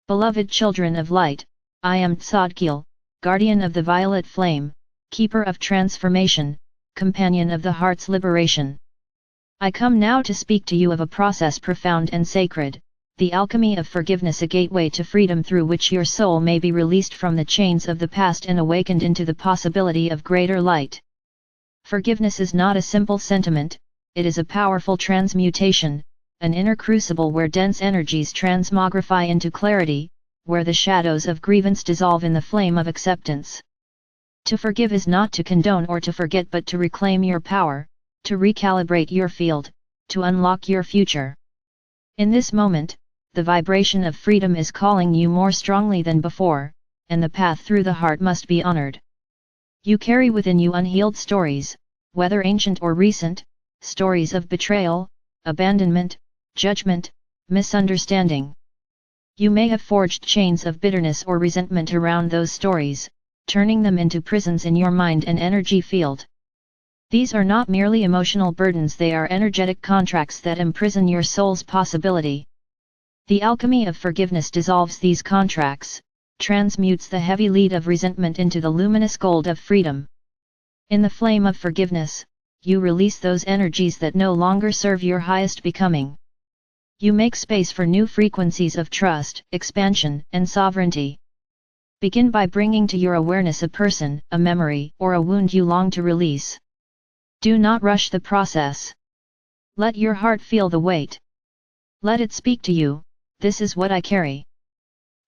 Beloved children of light, I am Zadkiel, guardian of the violet flame, keeper of transformation, companion of the heart's liberation. I come now to speak to you of a process profound and sacred, the alchemy of forgiveness, a gateway to freedom through which your soul may be released from the chains of the past and awakened into the possibility of greater light. Forgiveness is not a simple sentiment, it is a powerful transmutation, an inner crucible where dense energies transmogrify into clarity, where the shadows of grievance dissolve in the flame of acceptance. To forgive is not to condone or to forget, but to reclaim your power, to recalibrate your field, to unlock your future. In this moment, the vibration of freedom is calling you more strongly than before, and the path through the heart must be honored. You carry within you unhealed stories, whether ancient or recent, stories of betrayal, abandonment, judgment, misunderstanding. You may have forged chains of bitterness or resentment around those stories, turning them into prisons in your mind and energy field. These are not merely emotional burdens, they are energetic contracts that imprison your soul's possibility. The alchemy of forgiveness dissolves these contracts, transmutes the heavy lead of resentment into the luminous gold of freedom. In the flame of forgiveness, you release those energies that no longer serve your highest becoming. You make space for new frequencies of trust, expansion, and sovereignty. Begin by bringing to your awareness a person, a memory, or a wound you long to release. Do not rush the process. Let your heart feel the weight. Let it speak to you, this is what I carry.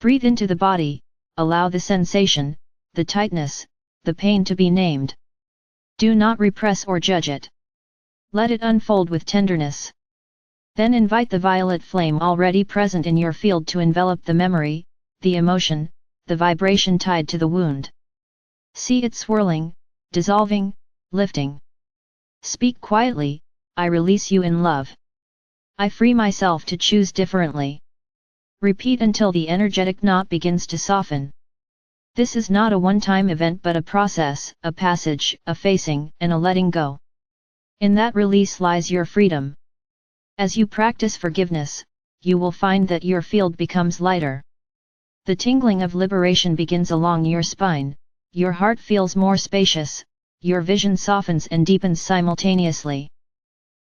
Breathe into the body, allow the sensation, the tightness, the pain to be named. Do not repress or judge it. Let it unfold with tenderness. Then invite the violet flame already present in your field to envelop the memory, the emotion, the vibration tied to the wound. See it swirling, dissolving, lifting. Speak quietly, I release you in love. I free myself to choose differently. Repeat until the energetic knot begins to soften. This is not a one-time event but a process, a passage, a facing, and a letting go. In that release lies your freedom. As you practice forgiveness, you will find that your field becomes lighter. The tingling of liberation begins along your spine, your heart feels more spacious, your vision softens and deepens simultaneously.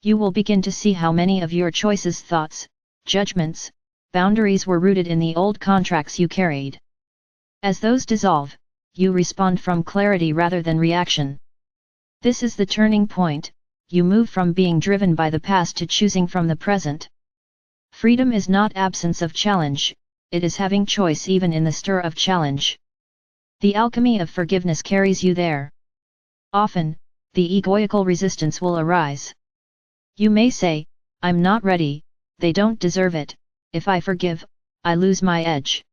You will begin to see how many of your choices, thoughts, judgments, boundaries were rooted in the old contracts you carried. As those dissolve, you respond from clarity rather than reaction. This is the turning point. You move from being driven by the past to choosing from the present. Freedom is not absence of challenge, it is having choice even in the stir of challenge. The alchemy of forgiveness carries you there. Often, the egoical resistance will arise. You may say, I'm not ready, they don't deserve it, if I forgive, I lose my edge.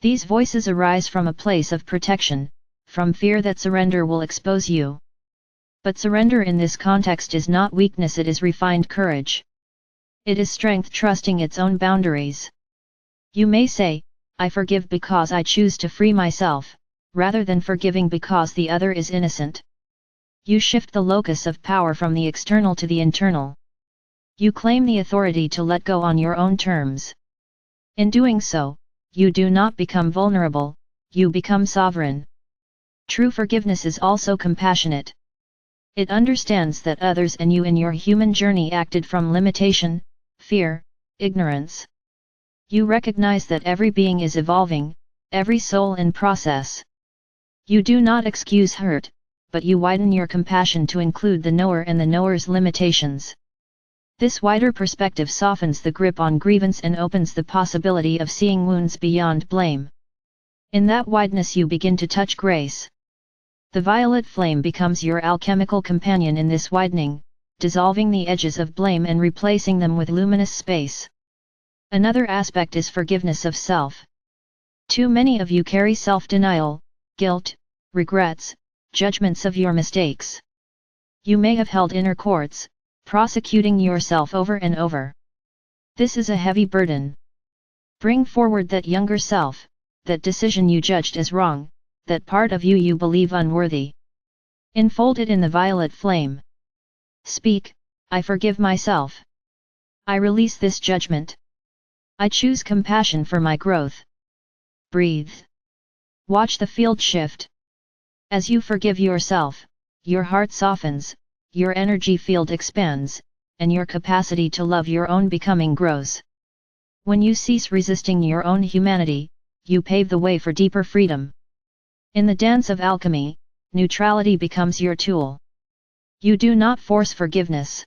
These voices arise from a place of protection, from fear that surrender will expose you. But surrender in this context is not weakness, it is refined courage. It is strength trusting its own boundaries. You may say, I forgive because I choose to free myself, rather than forgiving because the other is innocent. You shift the locus of power from the external to the internal. You claim the authority to let go on your own terms. In doing so, you do not become vulnerable, you become sovereign. True forgiveness is also compassionate. It understands that others and you in your human journey acted from limitation, fear, ignorance. You recognize that every being is evolving, every soul in process. You do not excuse hurt, but you widen your compassion to include the knower and the knower's limitations. This wider perspective softens the grip on grievance and opens the possibility of seeing wounds beyond blame. In that wideness you begin to touch grace. The violet flame becomes your alchemical companion in this widening, dissolving the edges of blame and replacing them with luminous space. Another aspect is forgiveness of self. Too many of you carry self-denial, guilt, regrets, judgments of your mistakes. You may have held inner courts, prosecuting yourself over and over. This is a heavy burden. Bring forward that younger self, that decision you judged as wrong, that part of you you believe unworthy. Enfold it in the violet flame. Speak, I forgive myself. I release this judgment. I choose compassion for my growth. Breathe. Watch the field shift. As you forgive yourself, your heart softens, your energy field expands, and your capacity to love your own becoming grows. When you cease resisting your own humanity, you pave the way for deeper freedom. In the dance of alchemy, neutrality becomes your tool. You do not force forgiveness.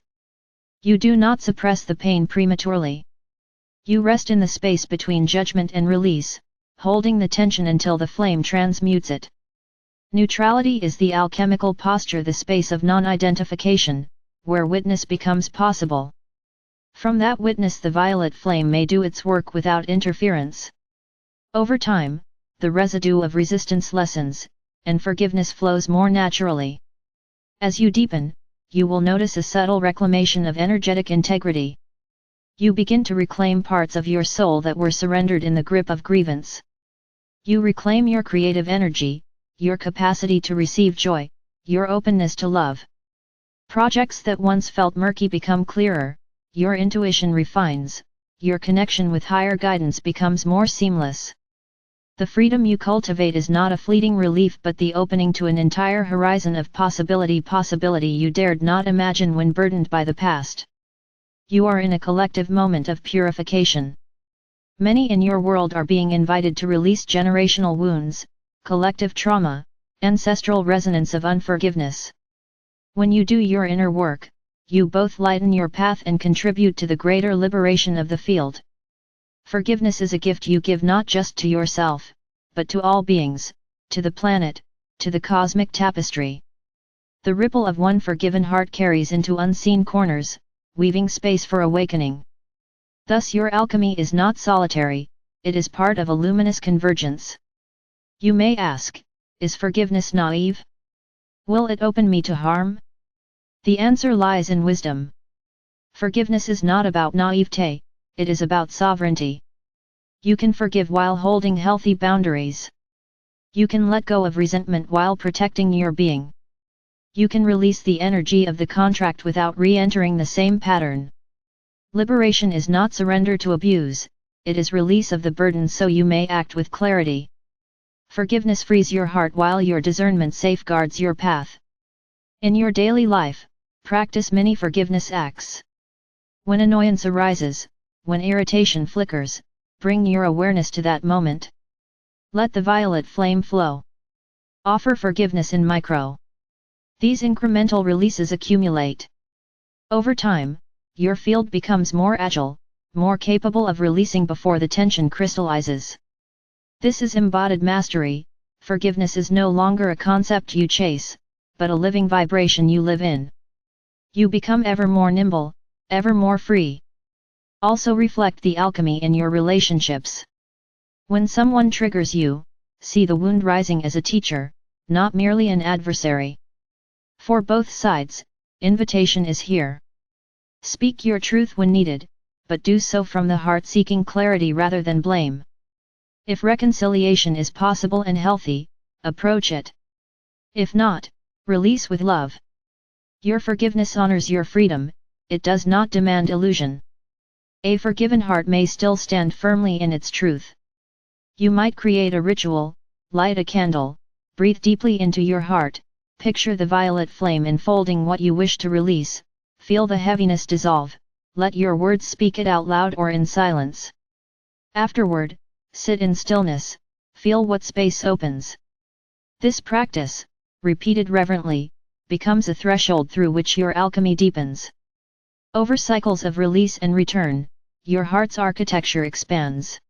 You do not suppress the pain prematurely. You rest in the space between judgment and release, holding the tension until the flame transmutes it. Neutrality is the alchemical posture, the space of non-identification, where witness becomes possible. From that witness the violet flame may do its work without interference. Over time, the residue of resistance lessens, and forgiveness flows more naturally. As you deepen, you will notice a subtle reclamation of energetic integrity. You begin to reclaim parts of your soul that were surrendered in the grip of grievance. You reclaim your creative energy, your capacity to receive joy, your openness to love. Projects that once felt murky become clearer, your intuition refines, your connection with higher guidance becomes more seamless. The freedom you cultivate is not a fleeting relief but the opening to an entire horizon of possibility you dared not imagine when burdened by the past. You are in a collective moment of purification. Many in your world are being invited to release generational wounds, collective trauma, ancestral resonance of unforgiveness. When you do your inner work, you both lighten your path and contribute to the greater liberation of the field. Forgiveness is a gift you give not just to yourself, but to all beings, to the planet, to the cosmic tapestry. The ripple of one forgiven heart carries into unseen corners, weaving space for awakening. Thus your alchemy is not solitary, it is part of a luminous convergence. You may ask, is forgiveness naive? Will it open me to harm? The answer lies in wisdom. Forgiveness is not about naivete, it is about sovereignty. You can forgive while holding healthy boundaries. You can let go of resentment while protecting your being. You can release the energy of the contract without re-entering the same pattern. Liberation is not surrender to abuse, it is release of the burden so you may act with clarity. Forgiveness frees your heart while your discernment safeguards your path. In your daily life, practice many forgiveness acts. When annoyance arises, when irritation flickers, bring your awareness to that moment. Let the violet flame flow. Offer forgiveness in micro. These incremental releases accumulate. Over time, your field becomes more agile, more capable of releasing before the tension crystallizes. This is embodied mastery. Forgiveness is no longer a concept you chase, but a living vibration you live in. You become ever more nimble, ever more free. Also reflect the alchemy in your relationships. When someone triggers you, see the wound rising as a teacher, not merely an adversary. For both sides, invitation is here. Speak your truth when needed, but do so from the heart seeking clarity rather than blame. If reconciliation is possible and healthy, approach it. If not, release with love. Your forgiveness honors your freedom, it does not demand illusion. A forgiven heart may still stand firmly in its truth. You might create a ritual, light a candle, breathe deeply into your heart, picture the violet flame enfolding what you wish to release, feel the heaviness dissolve, let your words speak it out loud or in silence. Afterward, sit in stillness, feel what space opens. This practice, repeated reverently, becomes a threshold through which your alchemy deepens. Over cycles of release and return, your heart's architecture expands.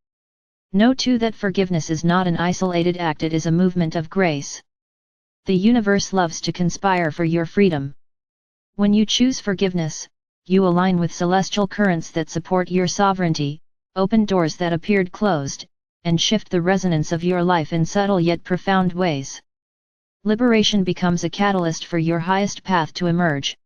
Know too that forgiveness is not an isolated act, it is a movement of grace. The universe loves to conspire for your freedom. When you choose forgiveness, you align with celestial currents that support your sovereignty, open doors that appeared closed, and shift the resonance of your life in subtle yet profound ways. Liberation becomes a catalyst for your highest path to emerge.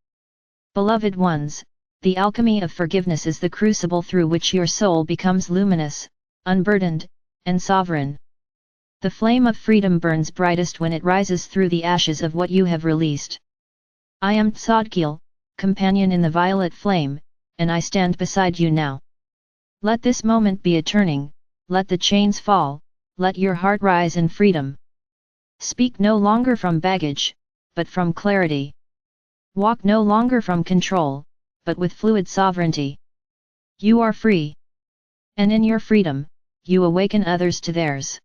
Beloved ones, the alchemy of forgiveness is the crucible through which your soul becomes luminous, unburdened, and sovereign. The flame of freedom burns brightest when it rises through the ashes of what you have released. I am Zadkiel, companion in the violet flame, and I stand beside you now. Let this moment be a turning, let the chains fall, Let your heart rise in freedom. Speak no longer from baggage, but from clarity. Walk no longer from control, but with fluid sovereignty. You are free. And in your freedom, you awaken others to theirs.